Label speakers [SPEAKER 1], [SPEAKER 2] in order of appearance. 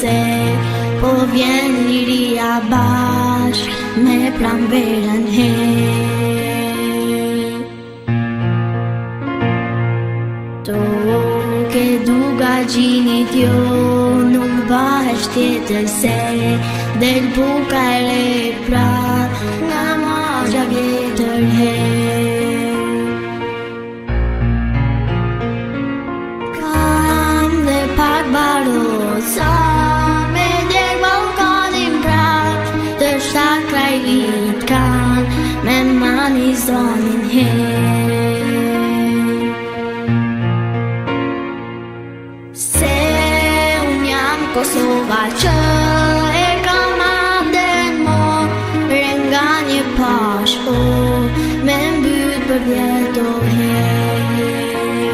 [SPEAKER 1] se po vjen liria bashk me pranverën he. Ke duga gjinit jo nuk bahesh tjetër se del buka e re pra nga magja vjetër he. Kam dhe pak barosa me djerë balkonin prap të shtat krajlit kan me mani zonin he. Kosova që